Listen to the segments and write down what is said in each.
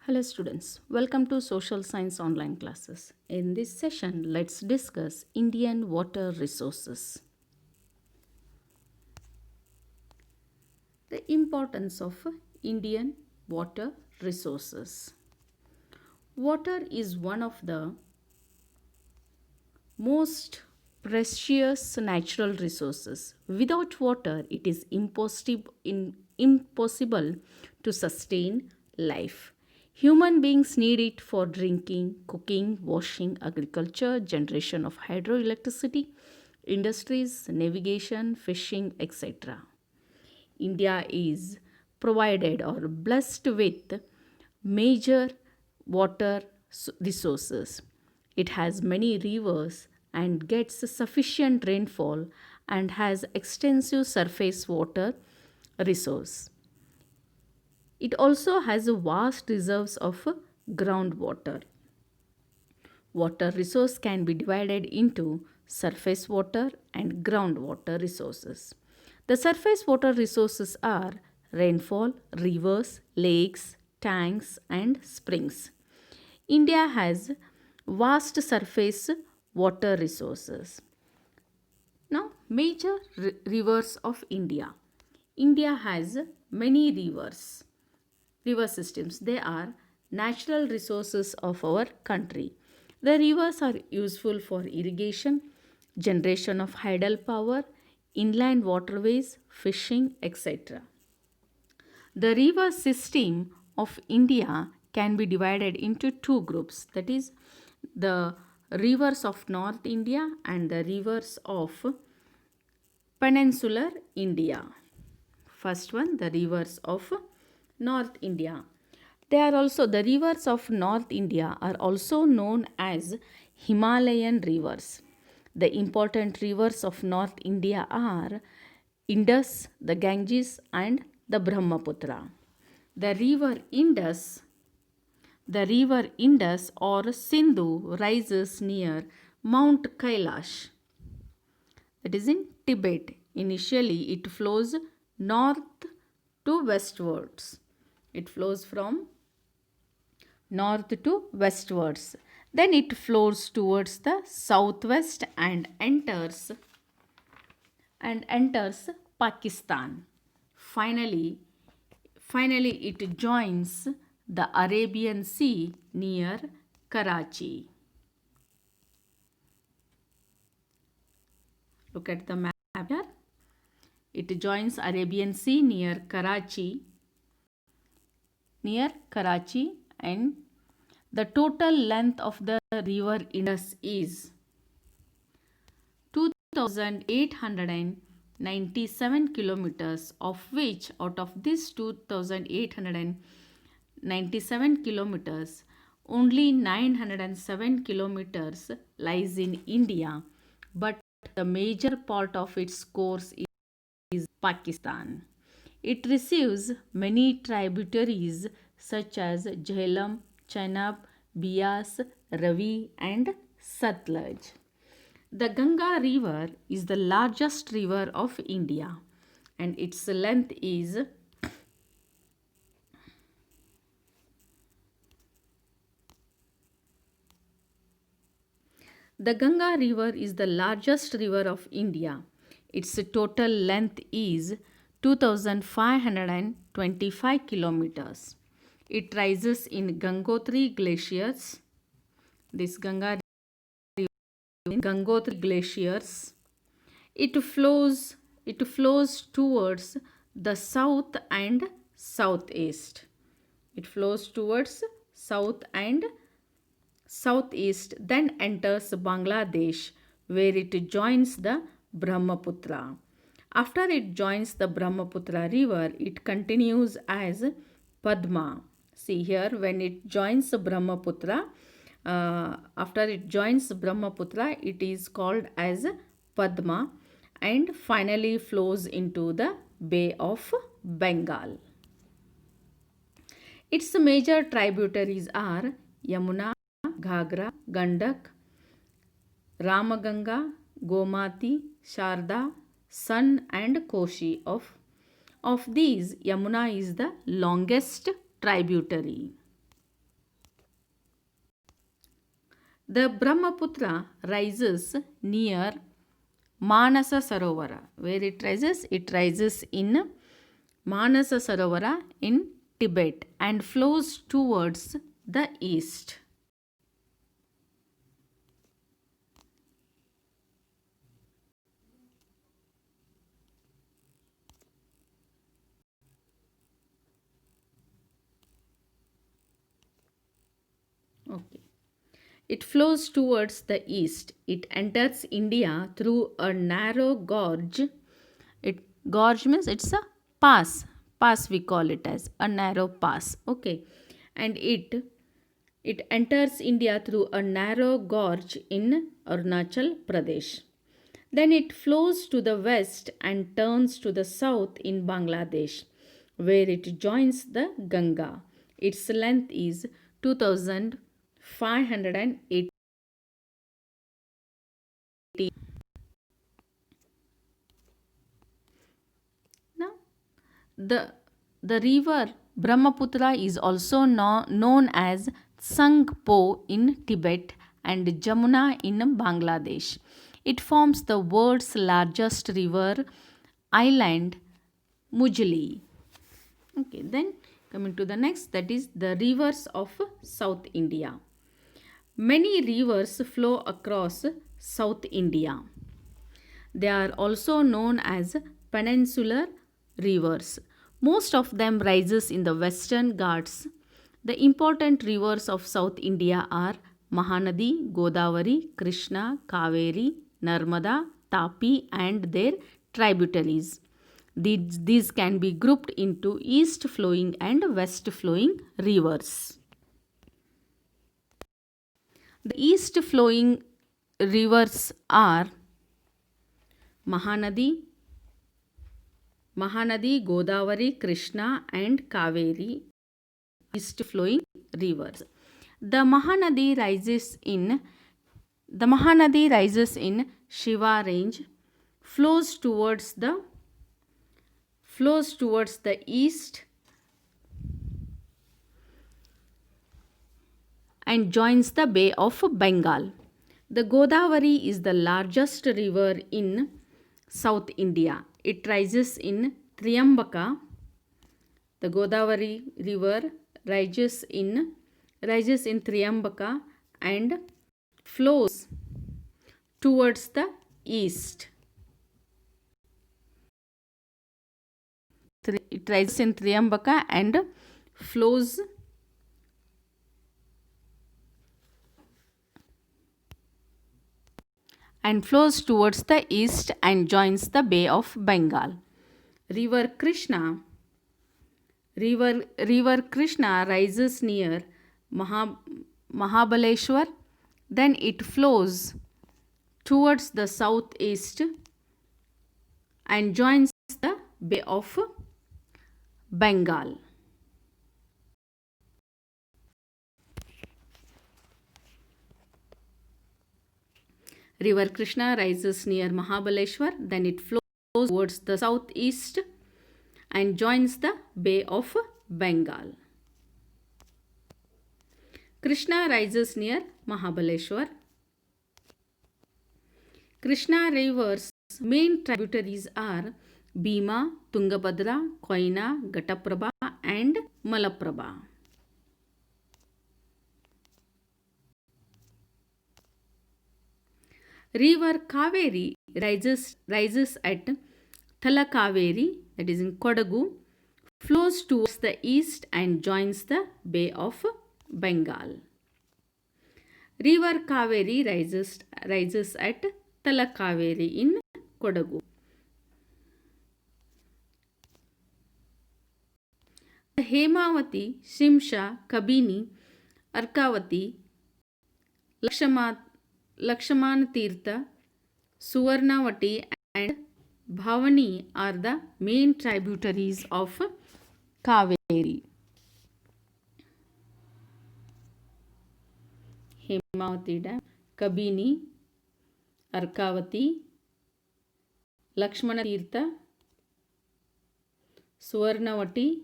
Hello students, welcome to Social Science online classes. In this session, let's discuss Indian water resources. The importance of Indian water resources. Water is one of the most precious natural resources. Without water, it is impossible to sustain life. Human beings need it for drinking, cooking, washing, agriculture, generation of hydroelectricity, industries, navigation, fishing, etc. India is provided or blessed with major water resources. It has many rivers and gets sufficient rainfall and has extensive surface water resource. It also has vast reserves of groundwater. Water resource can be divided into surface water and groundwater resources. The surface water resources are rainfall, rivers, lakes, tanks, and springs. India has vast surface water resources. Now, major rivers of India. India has many river systems. They are natural resources of our country. The rivers are useful for irrigation, generation of tidal power, inland waterways, fishing, etc. The river system of India can be divided into two groups, that is, the rivers of North India and the rivers of peninsular India. First one, the rivers of North India. They are also the rivers of North India are also known as Himalayan rivers. The important rivers of North India are Indus, the Ganges, and the Brahmaputra. The river Indus, the river Indus or Sindhu rises near Mount Kailash. That is in Tibet. Initially, it flows north to westwards. It flows from north to westwards. Then it flows towards the southwest and enters Pakistan. Finally, it joins the Arabian Sea near Karachi. Look at the map here. It joins Arabian Sea near Karachi and the total length of the river Indus is 2897 kilometers, of which out of this 2897 kilometers only 907 kilometers lies in India, but the major part of its course is Pakistan. It receives many tributaries such as Jhelum, Chenab, Bias, Ravi, and Satluj. The Ganga River is the largest river of India and its length is The Ganga River is the largest river of India. Its total length is 2525 kilometers. It rises in Gangotri glaciers. This Ganga River in Gangotri glaciers. It flows towards the south and southeast. It flows towards south and southeast, then enters Bangladesh, where it joins the Brahmaputra. After it joins the Brahmaputra river, it continues as Padma. See here, when it joins Brahmaputra, after it joins Brahmaputra, it is called as Padma and finally flows into the Bay of Bengal. Its major tributaries are Yamuna, Ghagra, Gandak, Ramaganga, Gomati, Sharda, Son and Koshi. Of these, Yamuna is the longest tributary. The Brahmaputra rises near Manasa Sarovara. Where it rises? It rises in Manasa Sarovara in Tibet and flows towards the east. Okay. It flows towards the east. It enters India through a narrow gorge. Gorge means it's a pass. Pass we call it as a narrow pass. Okay. And it enters India through a narrow gorge in Arunachal Pradesh. Then it flows to the west and turns to the south in Bangladesh, where it joins the Ganga. Its length is 2580. Now, the river Brahmaputra is also known as Tsangpo in Tibet and Jamuna in Bangladesh. It forms the world's largest river island, Mujli. Okay, then coming to the next, that is the rivers of South India. Many rivers flow across South India. They are also known as peninsular rivers. Most of them rises in the western Ghats. The important rivers of South India are Mahanadi, Godavari, Krishna, Kaveri, Narmada, Tapi and their tributaries. These can be grouped into east flowing and west flowing rivers. The east flowing rivers are Mahanadi, Godavari, Krishna and Kaveri, east flowing rivers. The Mahanadi rises in Shiva range, flows towards the east and joins the Bay of Bengal. The Godavari is the largest river in South India. It rises in Triambaka. The Godavari river rises in Triambaka and flows towards the east. It rises in Triambaka and flows towards the east and joins the Bay of Bengal. River Krishna rises near Mahabaleshwar. Then it flows towards the southeast and joins the Bay of Bengal. River Krishna rises near Mahabaleshwar, then it flows towards the southeast and joins the Bay of Bengal. Krishna rises near Mahabaleshwar. Krishna river's main tributaries are Bhima, Tungabhadra, Koyna, Ghataprabha and Malaprabha. River Kaveri rises at Thalakaveri, that is in Kodagu, flows towards the east and joins the Bay of Bengal. River Kaveri rises at Thalakaveri in Kodagu. The Hemavati, Shimsha, Kabini, Arkavati, Lakshman Tirtha, Suvarnavati and Bhavani are the main tributaries of Kaveri. Hemavati Dam, Kabini, Arkavati, Lakshmana Tirtha, Suvarnavati.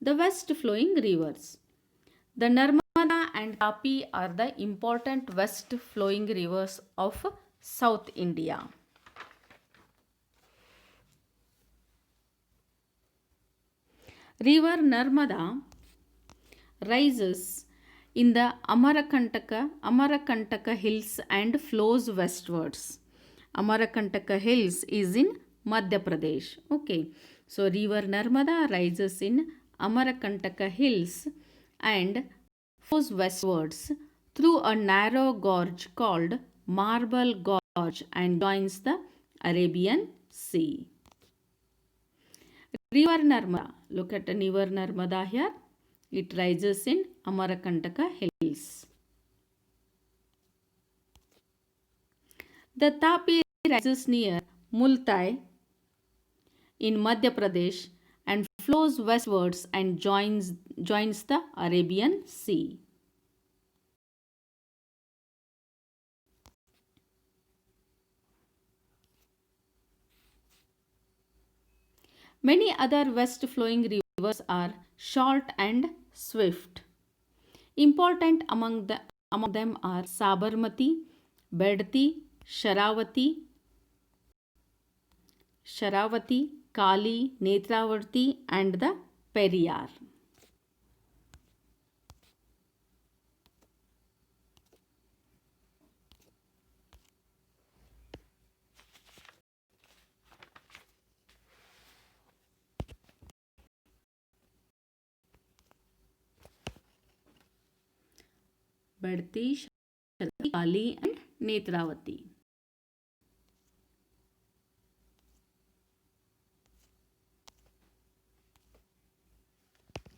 The west flowing rivers. The Narmada and Tapi are the important west flowing rivers of South India. River Narmada rises in the Amarakantaka hills and flows westwards. Amarakantaka hills is in Madhya Pradesh. Okay, so river Narmada rises in Amarakantaka hills and flows westwards through a narrow gorge called Marble Gorge and joins the Arabian Sea. River Narmada, look at the river Narmada here. It rises in Amarakantaka hills. The Tapi rises near Multai in Madhya Pradesh and flows westwards and joins the Arabian Sea. Many other west flowing rivers are short and swift. Important among them are Sabarmati, Bedti, Sharavati, Kali, Netravarti, and the Periyar. Bedti, Sharavati, Kali, and Netravati.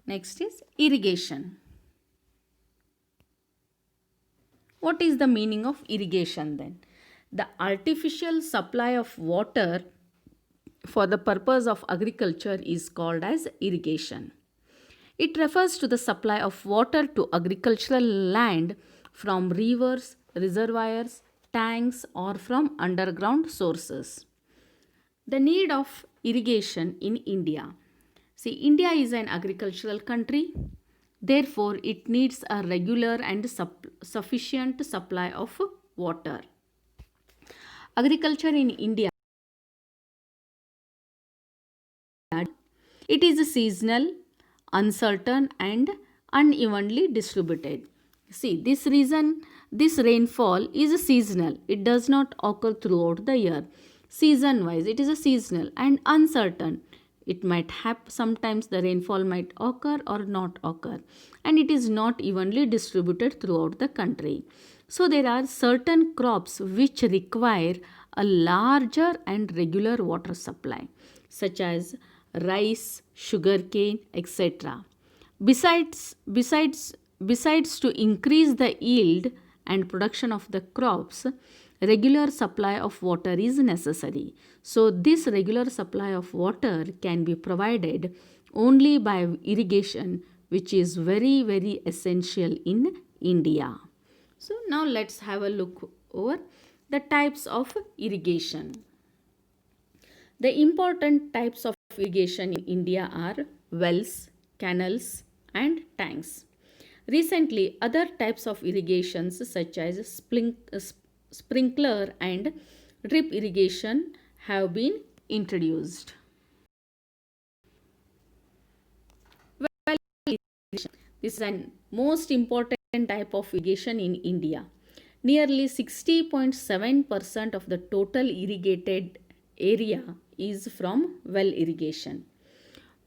Next is irrigation. What is the meaning of irrigation then? The artificial supply of water for the purpose of agriculture is called as irrigation. It refers to the supply of water to agricultural land from rivers, reservoirs, tanks, or from underground sources. The need of irrigation in India. See, India is an agricultural country, therefore, it needs a regular and sufficient supply of water. Agriculture in India, it is seasonal, uncertain, and unevenly distributed. See, this rainfall is seasonal. It does not occur throughout the year. Season wise, it is a seasonal and uncertain. It might happen, sometimes the rainfall might occur or not occur, and it is not evenly distributed throughout the country. So, there are certain crops which require a larger and regular water supply, such as rice, sugarcane, etc. Besides to increase the yield and production of the crops, regular supply of water is necessary. So this regular supply of water can be provided only by irrigation, which is very essential in India. So now let's have a look over the types of irrigation. The important types of irrigation in India are wells, canals, and tanks. Recently, other types of irrigations such as sprinkler and drip irrigation have been introduced. Well irrigation. This is an most important type of irrigation in India. Nearly 60.7% of the total irrigated area is from well irrigation.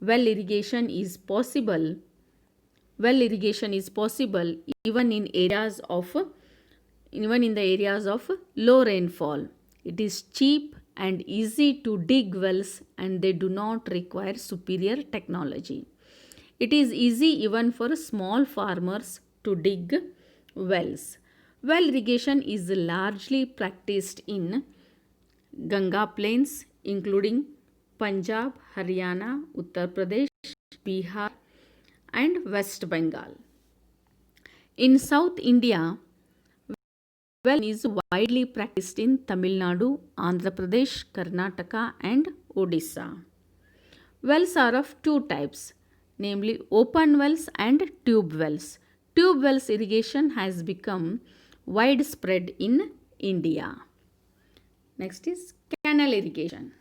Well irrigation is possible even in the areas of low rainfall. It is cheap and easy to dig wells, and they do not require superior technology. It is easy even for small farmers to dig wells. Well irrigation is largely practiced in Ganga plains, including Punjab, Haryana, Uttar Pradesh, Bihar, and West Bengal. In South India, well is widely practiced in Tamil Nadu, Andhra Pradesh, Karnataka, and Odisha. Wells are of two types, namely open wells and tube wells. Tube wells irrigation has become widespread in India. Next is canal irrigation.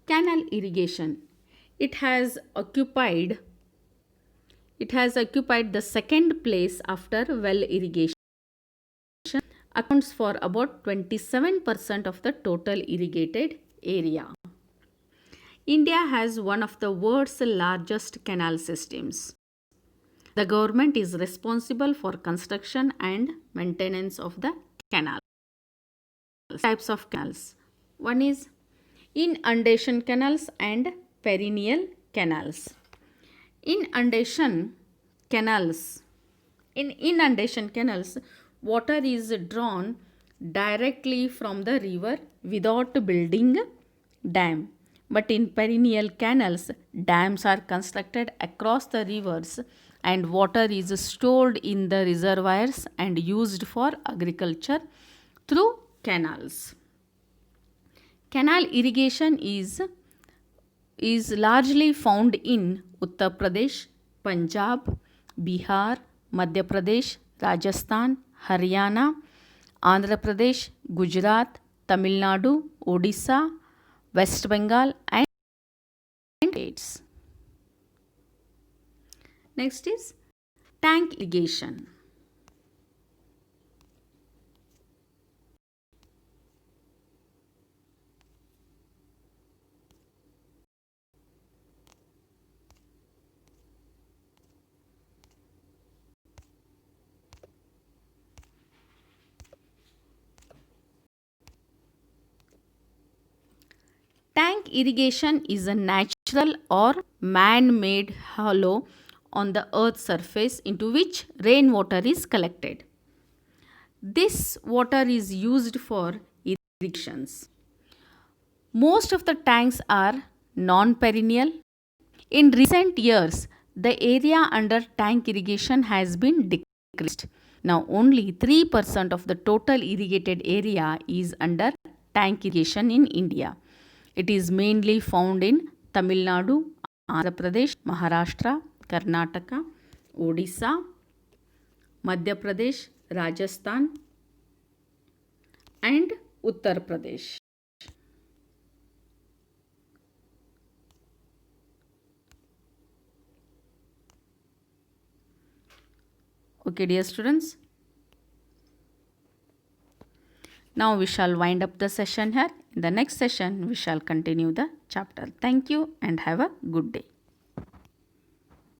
Canal irrigation. It has occupied the second place after well irrigation, accounts for about 27% of the total irrigated area. India has one of the world's largest canal systems. The government is responsible for construction and maintenance of the canal. Types of canals. One is inundation canals and perennial canals. Inundation canals. In inundation canals, water is drawn directly from the river without building dam. But in perennial canals, dams are constructed across the rivers and water is stored in the reservoirs and used for agriculture through canals. Canal irrigation is largely found in Uttar Pradesh, Punjab, Bihar, Madhya Pradesh, Rajasthan, Haryana, Andhra Pradesh, Gujarat, Tamil Nadu, Odisha, West Bengal and states. Next is tank irrigation. Tank irrigation is a natural or man-made hollow on the earth's surface into which rainwater is collected. This water is used for irrigations. Most of the tanks are non-perennial. In recent years, the area under tank irrigation has been decreased. Now only 3% of the total irrigated area is under tank irrigation in India. It is mainly found in Tamil Nadu, Andhra Pradesh, Maharashtra, Karnataka, Odisha, Madhya Pradesh, Rajasthan and Uttar Pradesh. Okay, dear students. Now we shall wind up the session here. In the next session, we shall continue the chapter. Thank you and have a good day.